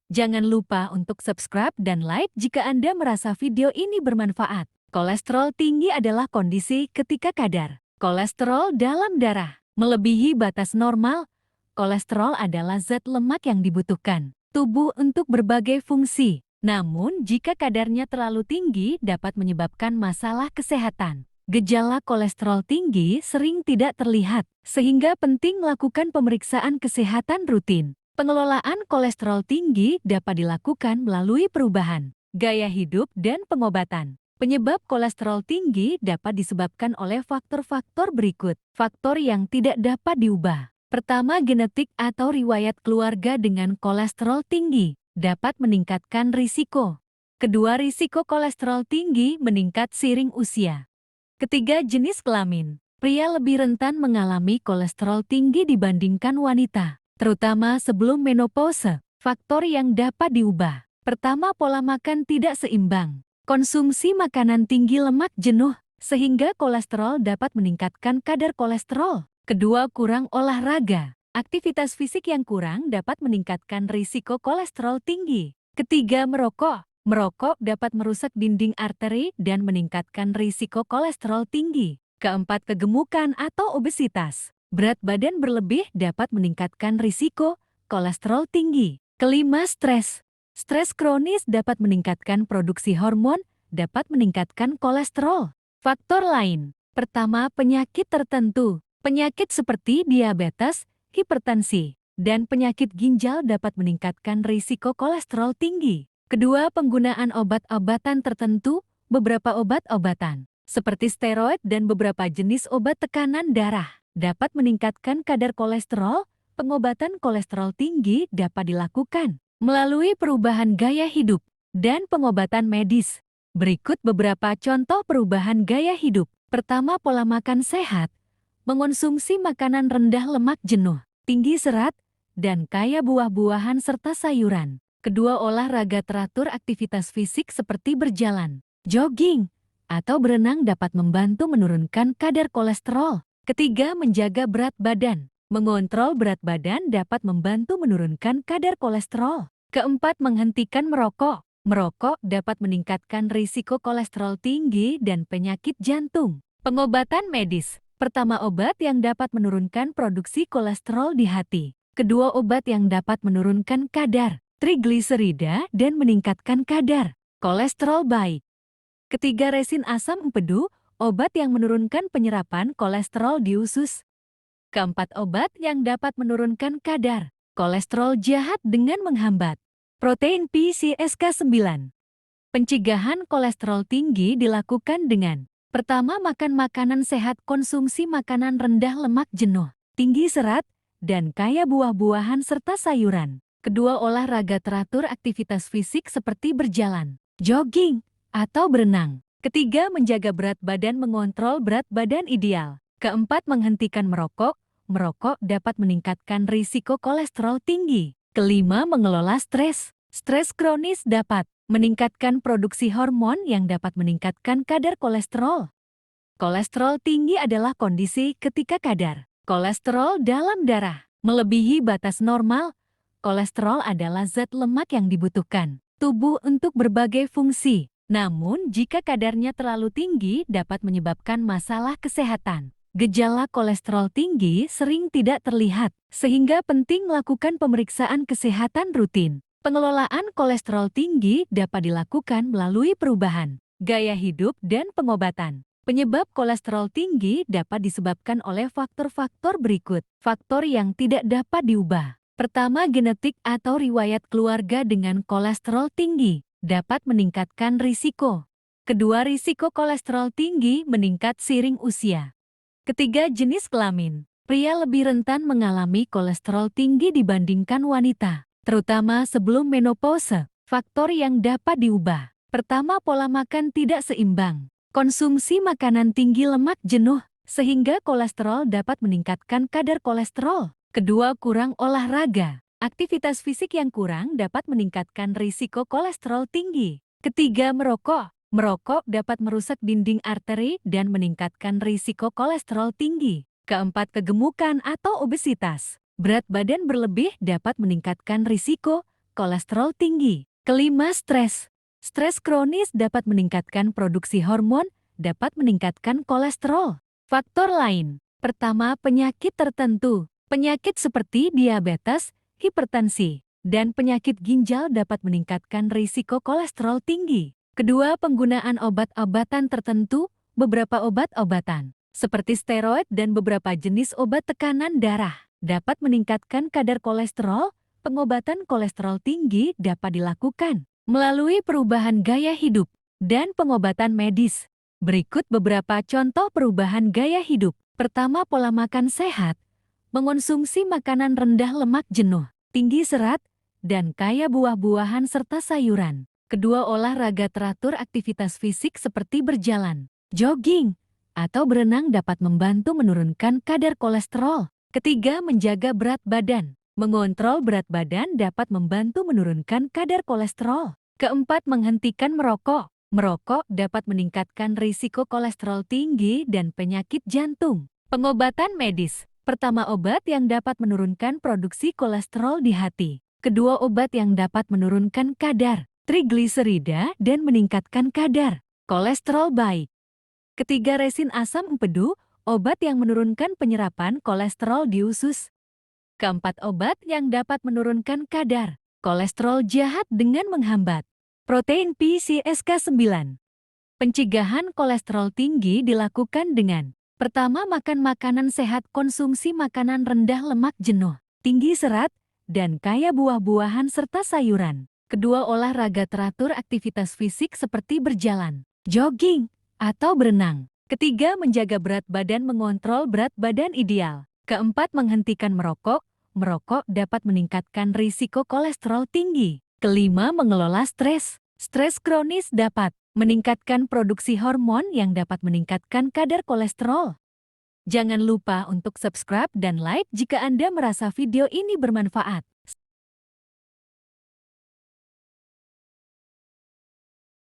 Jangan lupa untuk subscribe dan like jika Anda merasa video ini bermanfaat. Kolesterol tinggi adalah kondisi ketika kadar kolesterol dalam darah melebihi batas normal. Kolesterol adalah zat lemak yang dibutuhkan tubuh untuk berbagai fungsi. Namun, jika kadarnya terlalu tinggi dapat menyebabkan masalah kesehatan. Gejala kolesterol tinggi sering tidak terlihat, sehingga penting melakukan pemeriksaan kesehatan rutin. Pengelolaan kolesterol tinggi dapat dilakukan melalui perubahan gaya hidup dan pengobatan. Penyebab kolesterol tinggi dapat disebabkan oleh faktor-faktor berikut. Faktor yang tidak dapat diubah. Pertama, genetik atau riwayat keluarga dengan kolesterol tinggi dapat meningkatkan risiko. Kedua, risiko kolesterol tinggi meningkat seiring usia. Ketiga, jenis kelamin. Pria lebih rentan mengalami kolesterol tinggi dibandingkan wanita, terutama sebelum menopause. Faktor yang dapat diubah. Pertama, pola makan tidak seimbang. Konsumsi makanan tinggi lemak jenuh, sehingga kolesterol dapat meningkatkan kadar kolesterol. Kedua, kurang olahraga. Aktivitas fisik yang kurang dapat meningkatkan risiko kolesterol tinggi. Ketiga, merokok. Merokok dapat merusak dinding arteri dan meningkatkan risiko kolesterol tinggi. Keempat, kegemukan atau obesitas. Berat badan berlebih dapat meningkatkan risiko kolesterol tinggi. Kelima, stres. Stres kronis dapat meningkatkan produksi hormon, dapat meningkatkan kolesterol. Faktor lain. Pertama, penyakit tertentu. Penyakit seperti diabetes, hipertensi, dan penyakit ginjal dapat meningkatkan risiko kolesterol tinggi. Kedua, penggunaan obat-obatan tertentu. Beberapa obat-obatan, seperti steroid dan beberapa jenis obat tekanan darah, dapat meningkatkan kadar kolesterol. Pengobatan kolesterol tinggi dapat dilakukan melalui perubahan gaya hidup dan pengobatan medis. Berikut beberapa contoh perubahan gaya hidup. Pertama, pola makan sehat. Mengonsumsi makanan rendah lemak jenuh, tinggi serat, dan kaya buah-buahan serta sayuran. Kedua, olahraga teratur. Aktivitas fisik seperti berjalan, jogging, atau berenang dapat membantu menurunkan kadar kolesterol. Ketiga, menjaga berat badan. Mengontrol berat badan dapat membantu menurunkan kadar kolesterol. Keempat, menghentikan merokok. Merokok dapat meningkatkan risiko kolesterol tinggi dan penyakit jantung. Pengobatan medis. Pertama, obat yang dapat menurunkan produksi kolesterol di hati. Kedua, obat yang dapat menurunkan kadar trigliserida dan meningkatkan kadar kolesterol baik. Ketiga, resin asam empedu, obat yang menurunkan penyerapan kolesterol di usus. Keempat, obat yang dapat menurunkan kadar kolesterol jahat dengan menghambat protein PCSK9. Pencegahan kolesterol tinggi dilakukan dengan: pertama, makan makanan sehat. Konsumsi makanan rendah lemak jenuh, tinggi serat, dan kaya buah-buahan serta sayuran. Kedua, olahraga teratur. Aktivitas fisik seperti berjalan, jogging, atau berenang. Ketiga, menjaga berat badan. Mengontrol berat badan ideal. Keempat, menghentikan merokok. Merokok dapat meningkatkan risiko kolesterol tinggi. Kelima, mengelola stres. Stres kronis dapat meningkatkan produksi hormon yang dapat meningkatkan kadar kolesterol. Kolesterol tinggi adalah kondisi ketika kadar kolesterol dalam darah melebihi batas normal. Kolesterol adalah zat lemak yang dibutuhkan tubuh untuk berbagai fungsi. Namun, jika kadarnya terlalu tinggi dapat menyebabkan masalah kesehatan. Gejala kolesterol tinggi sering tidak terlihat, sehingga penting melakukan pemeriksaan kesehatan rutin. Pengelolaan kolesterol tinggi dapat dilakukan melalui perubahan gaya hidup dan pengobatan. Penyebab kolesterol tinggi dapat disebabkan oleh faktor-faktor berikut. Faktor yang tidak dapat diubah. Pertama, genetik atau riwayat keluarga dengan kolesterol tinggi dapat meningkatkan risiko. Kedua, risiko kolesterol tinggi meningkat seiring usia. Ketiga, jenis kelamin. Pria lebih rentan mengalami kolesterol tinggi dibandingkan wanita, terutama sebelum menopause. Faktor yang dapat diubah. Pertama, pola makan tidak seimbang. Konsumsi makanan tinggi lemak jenuh, sehingga kolesterol dapat meningkatkan kadar kolesterol. Kedua, kurang olahraga. Aktivitas fisik yang kurang dapat meningkatkan risiko kolesterol tinggi. Ketiga, merokok. Merokok dapat merusak dinding arteri dan meningkatkan risiko kolesterol tinggi. Keempat, kegemukan atau obesitas. Berat badan berlebih dapat meningkatkan risiko kolesterol tinggi. Kelima, stres. Stres kronis dapat meningkatkan produksi hormon, dapat meningkatkan kolesterol. Faktor lain. Pertama, penyakit tertentu. Penyakit seperti diabetes, hipertensi, dan penyakit ginjal dapat meningkatkan risiko kolesterol tinggi. Kedua, penggunaan obat-obatan tertentu, beberapa obat-obatan, seperti steroid dan beberapa jenis obat tekanan darah, dapat meningkatkan kadar kolesterol. Pengobatan kolesterol tinggi dapat dilakukan melalui perubahan gaya hidup dan pengobatan medis. Berikut beberapa contoh perubahan gaya hidup. Pertama, pola makan sehat. Mengonsumsi makanan rendah lemak jenuh, tinggi serat, dan kaya buah-buahan serta sayuran. Kedua, olahraga teratur. Aktivitas fisik seperti berjalan, jogging, atau berenang dapat membantu menurunkan kadar kolesterol. Ketiga, menjaga berat badan. Mengontrol berat badan dapat membantu menurunkan kadar kolesterol. Keempat, menghentikan merokok. Merokok dapat meningkatkan risiko kolesterol tinggi dan penyakit jantung. Pengobatan medis. Pertama, obat yang dapat menurunkan produksi kolesterol di hati. Kedua, obat yang dapat menurunkan kadar trigliserida dan meningkatkan kadar kolesterol baik. Ketiga, resin asam empedu, obat yang menurunkan penyerapan kolesterol di usus. Keempat, obat yang dapat menurunkan kadar kolesterol jahat dengan menghambat protein PCSK9. Pencegahan kolesterol tinggi dilakukan dengan: pertama, makan makanan sehat. Konsumsi makanan rendah lemak jenuh, tinggi serat, dan kaya buah-buahan serta sayuran. Kedua, olahraga teratur. Aktivitas fisik seperti berjalan, jogging, atau berenang. Ketiga, menjaga berat badan. Mengontrol berat badan ideal. Keempat, menghentikan merokok. Merokok dapat meningkatkan risiko kolesterol tinggi. Kelima, mengelola stres. Stres kronis dapat meningkatkan produksi hormon yang dapat meningkatkan kadar kolesterol. Jangan lupa untuk subscribe dan like jika Anda merasa video ini bermanfaat.